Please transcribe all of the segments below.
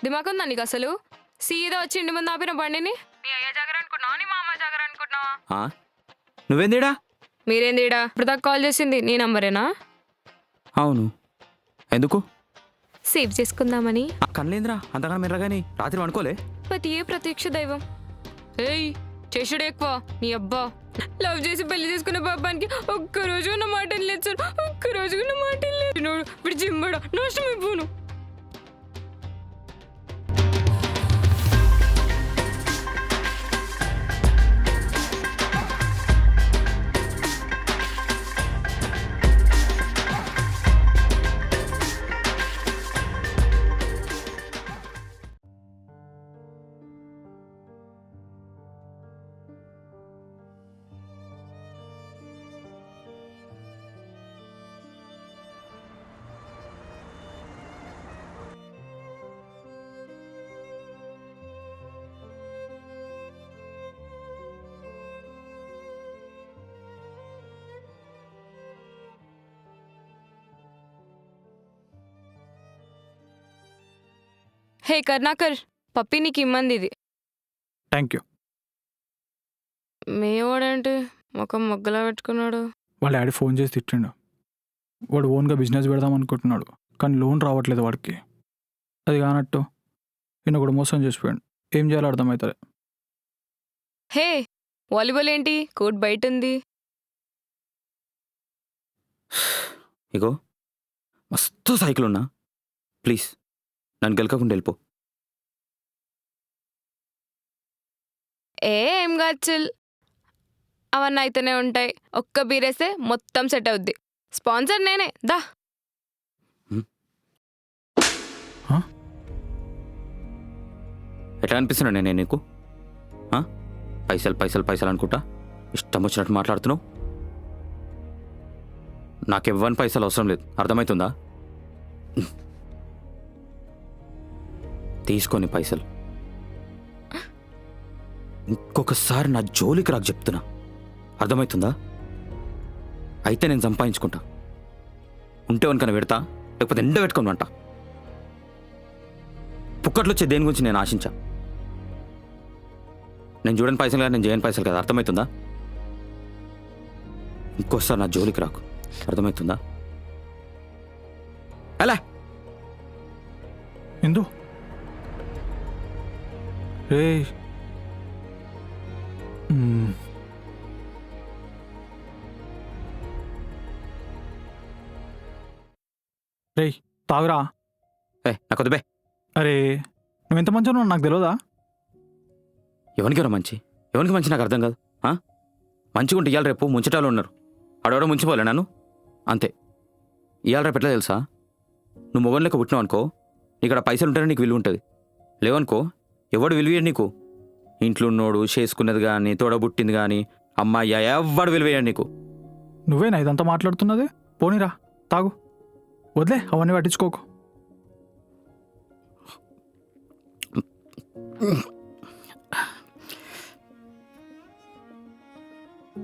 దిమాకుందా నీకు అసలు? సీదా వచ్చి ఇంటి ముందు ఆపిన బండిని నీ అయ్య జాగర అనుకుంటున్నావా, నీ మామ జాగర అనుకుంటున్నావా? నువ్వేందిడా? మీరేంది ఈడ? ఇప్పుడు దాకా కాల్ చేసింది నీ నంబరేనా? అవును. ఎందుకు? సేవ్ చేసుకుందామని. కనలేంద్రా అంతగానం ఎర్రగాని రాత్రి అనుకోలే. పతియే ప్రత్యక్ష దైవం. ఏయ్ చేసుడే ఎక్కువ నీ అబ్బా. లవ్ చేసి పెళ్లి చేసుకున్న పాపానికి ఒక్కరోజు ఉన్న మాట లేదు సార్, ఒక్కరోజు ఉన్న మాట లేదు. ఇప్పుడు జిమ్మడా నష్టం అయిపోను. హే కర్ణాకర్, పప్పి నీకు ఇమ్మంది ఇది. Thank you. మేవాడంటే ముఖం మొగ్గలా పెట్టుకున్నాడు. వాళ్ళ డాడీ ఫోన్ చేసి తిట్టిండు. వాడు ఓన్గా బిజినెస్ పెడదాం అనుకుంటున్నాడు, కానీ లోన్ రావట్లేదు వాడికి. అది కానట్టు ఈయన కూడా మోసం చేసిపోయాడు. ఏం చేయాలో అర్థమవుతుంది. హే వాలీబాల్ ఏంటి, కోర్ట్ బయట ఉంది. ఇగో మస్తు సైకిల్ ఉన్నా, ప్లీజ్ నన్ను గెలకకుండా వెళ్ళిపో. ఏం కాదు చిల్, అవన్నీ అయితేనే ఉంటాయి. ఒక్క బీరేస్తే మొత్తం సెట్ అవుద్ది. స్పాన్సర్ నేనే దా. ఎట్లా అనిపిస్తున్నా నేను నీకు? పైసలు పైసలు పైసలు అనుకుంటా ఇష్టం వచ్చినట్టు మాట్లాడుతున్నావు. నాకెవ్వని పైసలు అవసరం లేదు, అర్థమవుతుందా? తీసుకొని పైసలు ఇంకొకసారి నా జోలికి రాకు చెప్తున్నా, అర్థమవుతుందా? అయితే నేను సంపాదించుకుంటా, ఉంటే వనుకన పెడతా, లేకపోతే ఎండ పెట్టుకొని అంట. పుక్కట్లు వచ్చే దేని గురించి నేను ఆశించా. నేను చూడని పైసలు కదా, నేను చేయని పైసలు కదా, అర్థమవుతుందా? ఇంకోసారి నా జోలికి రాకు, అర్థమవుతుందా? అలా ఎందు రే రే తాగురా. నాకు వద్దు బే. అరే నువ్వెంత మంచిగా ఉన్నావు నాకు తెలియదా? ఎవరికి మంచి, ఎవరికి మంచి నాకు అర్థం కాదు. మంచిగా ఉంటే ఇవాళ రేపు ముంచటాలు ఉన్నారు, ఆడవాడ ముంచిపోలే నన్ను అంతే. ఇవాళ రేపు ఎట్లా తెలుసా? నువ్వు మొగన్ లెక్క పుట్టినావు అనుకో, ఇక్కడ పైసలు ఉంటేనే నీకు విలువ ఉంటుంది. లేవనుకో ఎవడు విలువేయడు నీకు. ఇంట్లో ఉన్నోడు, చేసుకున్నది కానీ, తోడబుట్టింది కానీ, అమ్మాయి ఎవడు విలువేయడు నీకు. నువ్వేనా ఇదంతా మాట్లాడుతున్నది? పోనీరా తాగు, వదిలే అవన్నీ పట్టించుకోకు.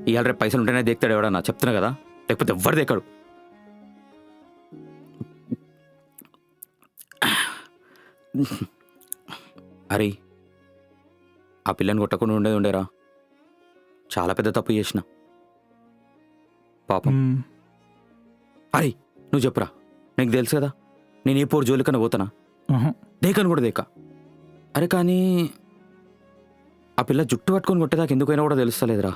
ఇవాళ రేపు పైసలు ఉంటేనే దేక్తాడు ఎవడన్నా, చెప్తున్నా కదా, లేకపోతే ఎవ్వడు దేకాడు. అరే ఆ పిల్లని కొట్టకుండా ఉండేరా, చాలా పెద్ద తప్పు చేసిన పాపం. అరే నువ్వు చెప్పురా, నీకు తెలుసు కదా నేను ఏ పోరు జోలికన్నా పోతానా? దేకను కూడా దేక. అరే కానీ ఆ పిల్ల జుట్టు పట్టుకొని కొట్టేదాకా ఎందుకైనా కూడా తెలుస్తలేదురా.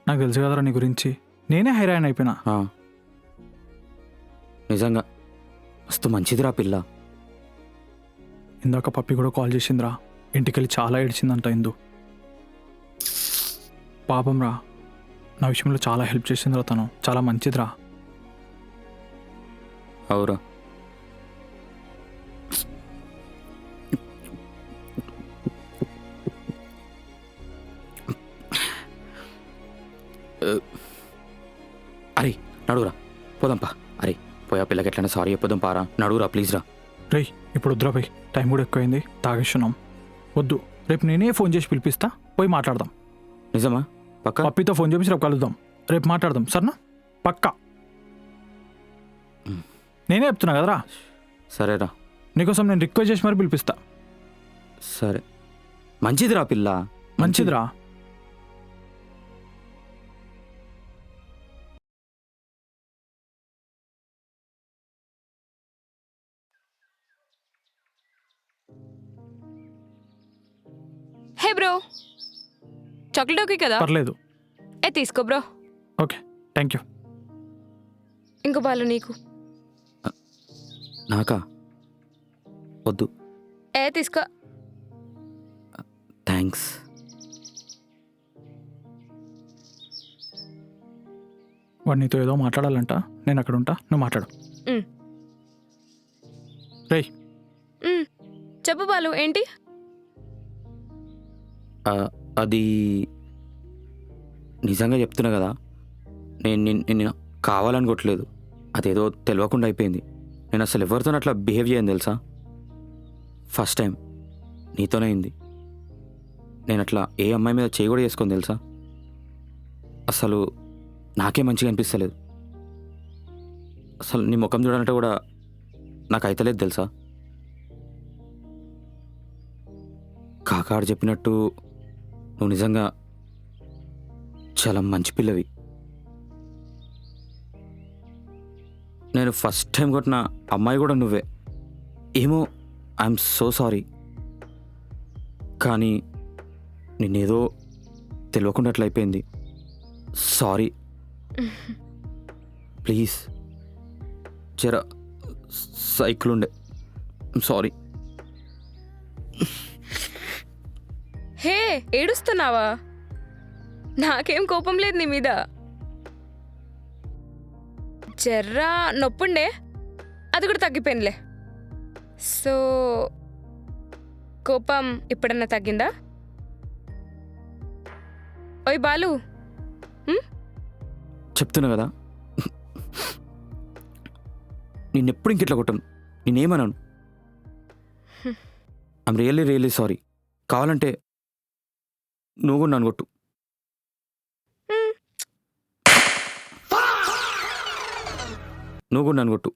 నాకు తెలుసు కదరా నీ గురించి, నేనే హైరాన్ అయిపోయినా. నిజంగా మస్తు మంచిదిరా పిల్ల. ఇందాక పప్పి కూడా కాల్ చేసిందిరా, ఇంటికెళ్ళి చాలా ఏడ్చిందంట ఇందు. పాపం రా, నా విషయంలో చాలా హెల్ప్ చేసిందిరా తను, చాలా మంచిదిరా. అవురా, అరే నడువురా పోదాంపా. అరే పోయా పిల్లకి ఎట్లయినా సారీ చెప్పొద్దాం పారా, నడువురా ప్లీజ్ రా. రేయ్ ఇప్పుడు వద్దురా పోయి, టైం కూడా ఎక్కువైంది, తాగేస్తున్నాం. వద్దు, రేపు నేనే ఫోన్ చేసి పిలిపిస్తా, పోయి మాట్లాడదాం. నిజమా? పక్క పప్పితో ఫోన్ చేసి రేపు కలుద్దాం, రేపు మాట్లాడదాం సరేనా? పక్కా, నేనే చెప్తున్నా కదరా. సరేరా. నీకోసం నేను రిక్వెస్ట్ చేసి మరి పిలిపిస్తా. సరే, మంచిదిరా పిల్ల, మంచిదిరా. హే బ్రో, చాక్లెట్ ఓకే కదా? పర్లేదు. తీసుకో బ్రో. Okay, thank you. ఇంకో బాలు నీకు. నాకా? వద్దు. తీసుకో. థ్యాంక్స్. వాడు నీతో ఏదో మాట్లాడాలంట, నేను అక్కడ ఉంటా, నువ్వు మాట్లాడు. రేయ్, చెప్పు బాలు, ఏంటి? అది నిజంగా చెప్తున్నా కదా, నేను కావాలనుకోవట్లేదు. అదేదో తెలియకుండా అయిపోయింది. నేను అసలు ఎవరితో అట్లా బిహేవ్ చేయను తెలుసా. ఫస్ట్ టైం నీతోనే అయింది. నేను అట్లా ఏ అమ్మాయి మీద చేయి కూడా చేసుకొని తెలుసా. అసలు నాకే మంచిగా అనిపిస్తలేదు. అసలు నీ ముఖం చూడాలంటే కూడా నాకు అయితలేదు తెలుసా. కాకాడు చెప్పినట్టు నువ్వు నిజంగా చాలా మంచి పిల్లవి. నేను ఫస్ట్ టైం కొట్టిన అమ్మాయి కూడా నువ్వే. ఏమో, ఐఎమ్ సో సారీ. కానీ నేనేదో తెలియకుండా అట్లా అయిపోయింది. Sorry, please. జర సైకిల్ ఉండే, సారీ. హే, ఏడుస్తున్నావా? నాకేం కోపం లేదు నీ మీద. జర్రా నొప్పుండే, అది కూడా తగ్గిపోయిందిలే. సో కోపం ఇప్పుడన్నా తగ్గిందా? ఓయ్ బాలు, చెప్తున్నా కదా, నిన్నెప్పుడు ఇంకెట్లా కొట్టను. నేనేమన్నాను? I'm really really sorry. కావాలంటే నువ్వు కూడా నన్ను కొట్టు. నువ్వు కూడా నన్ను కొట్టు.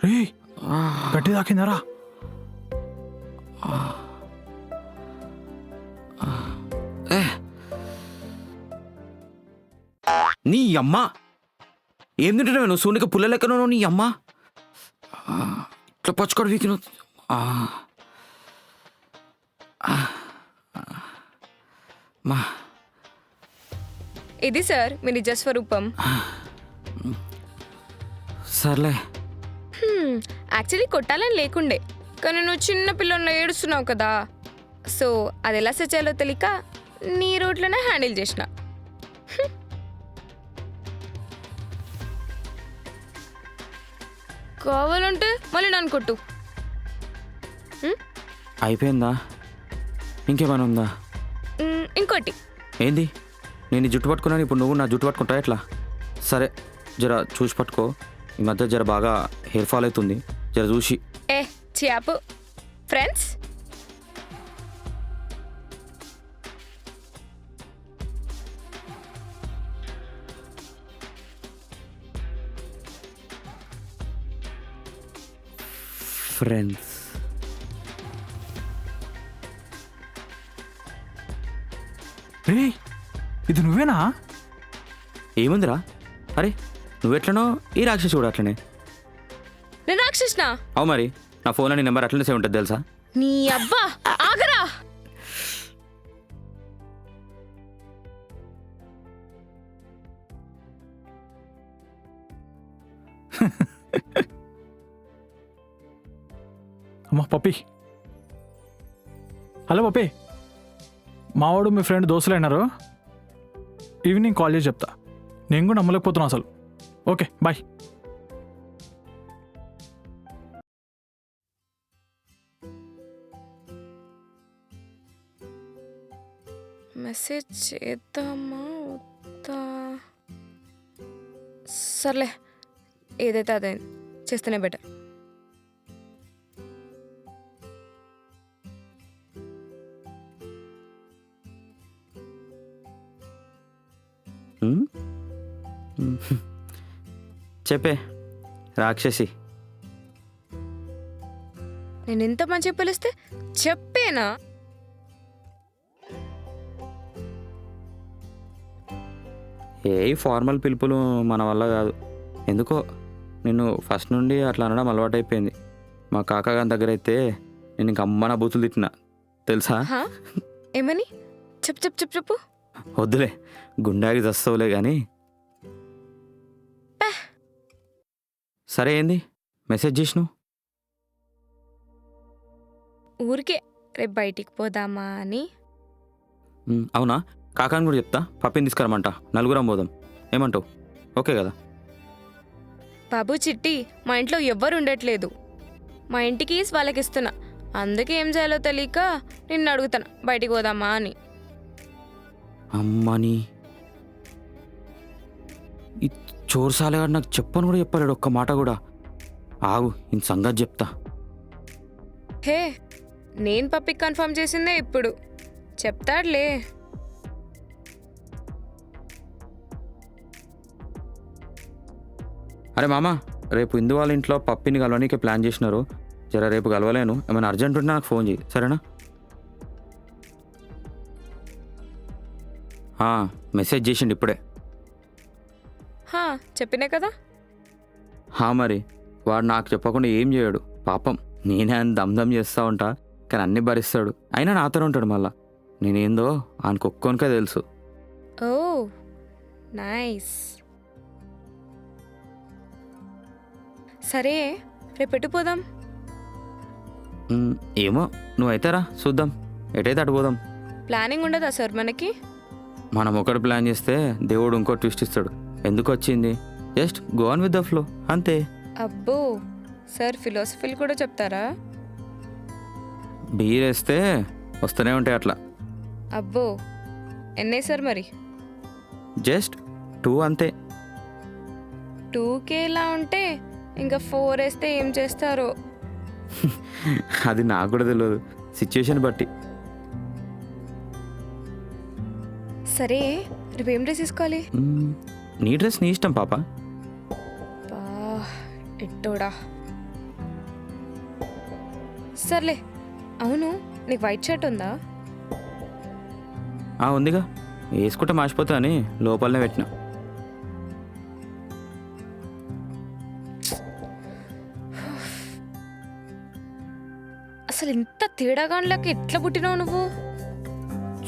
రే, గట్టి తాకిందరా. నీ అమ్మ ఏం తింటున్నావు నువ్వు? సూనిక పుల్ల లెక్కను నీ అమ్మ. ఇట్లా పచ్చుకోడు వీకిన. ఇది సార్ మీ నిజ స్వరూపం. సర్లే. యాక్చువల్లీ కొట్టాలని లేకుండే, కానీ నువ్వు చిన్న పిల్లల్లో ఏడుస్తున్నావు కదా, సో అది ఎలా సెట్ చేయాలో తెలియక నీ రూట్లోనే హ్యాండిల్ చేసిన. కావాలంటే మళ్ళీ నన్ను కొట్టు. అయిపోయిందా? ఇంకేమైనా ఉందా? ఇంకోటి. ఏంది? నేను ఈ జుట్టు పట్టుకున్నాను, ఇప్పుడు నువ్వు నా జుట్టు పట్టుకుంటా ఎట్లా? సరే, జర చూసి పట్టుకో. ఈ మధ్య జర బాగా హెయిర్ ఫాల్ అవుతుంది, జర చూసి. చియాపు ఫ్రెండ్స్. ఫ్రెండ్స్. రే, ఇది నువ్వేనా? ఏముందిరా? అరే నువ్వెట్లనో ఈ రాక్షసి కూడా అట్లనే. నేను రాక్షసునా? అవు మరి, నా ఫోన్లో నీ నెంబర్ అట్లనే సేవ్ ఉంటుంది తెలుసా. నీ అబ్బా ఆగరా. అమ్మా పప్పి. హలో పప్పి, మావాడు మీ ఫ్రెండ్ దోస్తులు అయినారు. ఈవినింగ్ కాల్ చేసి చెప్తా. నేను కూడా నమ్మలేకపోతున్నా అసలు. Okay bye. మెసేజ్ చేద్దామా వద్దా? సర్లే, ఏదైతే అదే చేస్తేనే బెటర్. చెప్పే రాక్షసి. నేను ఎంత మంచిగా పిలిస్తే చెప్పేనా? ఏ ఫార్మల్ పిలుపులు మన వల్ల కాదు. ఎందుకో నిన్ను ఫస్ట్ నుండి అట్లా అనడం అలవాటైపోయింది. మా కాకాగాని దగ్గర అయితే నేను ఇంక అమ్మ నా బూతులు తిట్టినా తెలుసా? హా? ఏమని? చెప్పు చెప్పు చెప్పు చెప్పు. వద్దులే, గుండాకి చస్తావులే కానీ. సరే ఏంది మెసేజ్ చేసినావు? ఊరికే రేపు బయటికి పోదామా అని. అవునా, కాకాని కూడా చెప్తా, పప్పిని తీసుకురమ్మంట, నలుగురం పోదాం. ఏమంటావు? ఓకే కదా? బాబు చిట్టి, మా ఇంట్లో ఎవ్వరు ఉండట్లేదు. మా ఇంటికి వాళ్ళకి ఇస్తున్నా. అందుకే ఏం చేయాలో తెలియక నిన్ను అడుగుతాను బయటికి పోదామా అని. అమ్మని ఈ చోరుసాలేగాడు నాకు చెప్పను కూడా చెప్పలేడు ఒక్క మాట కూడా. ఆగు, ఇంత సంగతి చెప్తా. హే, నేను పప్పికి కన్ఫర్మ్ చేసిందే ఇప్పుడు. చెప్తాడులే. అరే మామ, రేపు ఇందు వాళ్ళ ఇంట్లో పప్పిని కలవడానికి ప్లాన్ చేసినారు. జర రేపు కలవలేను, ఏమైనా అర్జెంట్ ఉంటే నాకు ఫోన్ చేయి, సరేనా? మెసేజ్ చేసిండు ఇప్పుడే. హా, చెప్పినా కదా. మరి వాడు నాకు చెప్పకుండా ఏం చేయడు పాపం. నేనే ఆయన దమ్దమ్ చేస్తూ ఉంటా, కానీ అన్నీ భరిస్తాడు. అయినా నాతో ఉంటాడు మళ్ళా. నేనేందో ఆయనకు ఒక్కొనికే తెలుసు. ఓ నైస్. సరే, రేపు ఎటు పోదాం? ఏమో, నువ్వైతే రా, చూద్దాం. ఎటైతే అటు పోదాం. ప్లానింగ్ ఉండదా సార్ మనకి? మనం ఒకటి ప్లాన్ చేస్తే దేవుడు ఇంకో ట్విస్ట్ ఇస్తాడు. ఎందుకు వచ్చింది, just go on with the flow అంతే. అబ్బో, సార్ ఫిలాసఫీలు కూడా చెప్తారా? బీరేస్తే వస్తూనే ఉంటాయి అట్లా. అబ్బో, ఎన్నే సార్ మరి? జస్ట్ 2 అంతే. 2K ఇలా ఉంటే ఇంకా 4 వేస్తే ఏం చేస్తారో. అది నాకు కూడా తెలియదు, సిచ్యుయేషన్ బట్టి. సరే, రేపు ఏం డ్రెస్ తీసుకోవాలి? నీ డ్రెస్ నీ ఇష్టం పాప. బా ఎట్టోడా. సర్లే, అవును నీకు వైట్ షర్ట్ ఉందా? ఉందిగా, వేసుకుంటే మాసిపోతా అని లోపలనే పెట్టిన. అసలు ఇంత తేడాగాన్లకి ఎట్లా పుట్టినావు నువ్వు?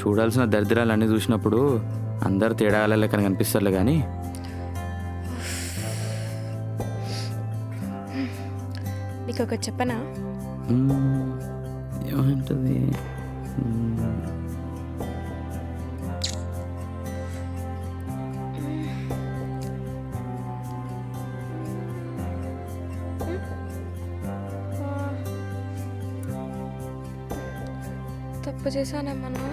చూడాల్సిన దరిద్రాలన్నీ చూసినప్పుడు అందరు తేడాల లెక్కన కనిపిస్తారులే కానీ. నీకు ఒకటి చెప్పనా? ఏమంటుంది? తప్పు చేశానేమన్నా?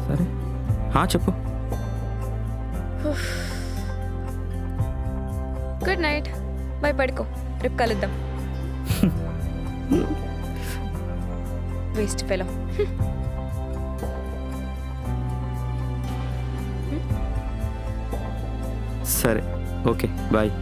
సరే, చెప్పు. Good night, by. పడుకో, రేపు కలుద్దాం. Waste fellow. సరే, ఓకే, బాయ్.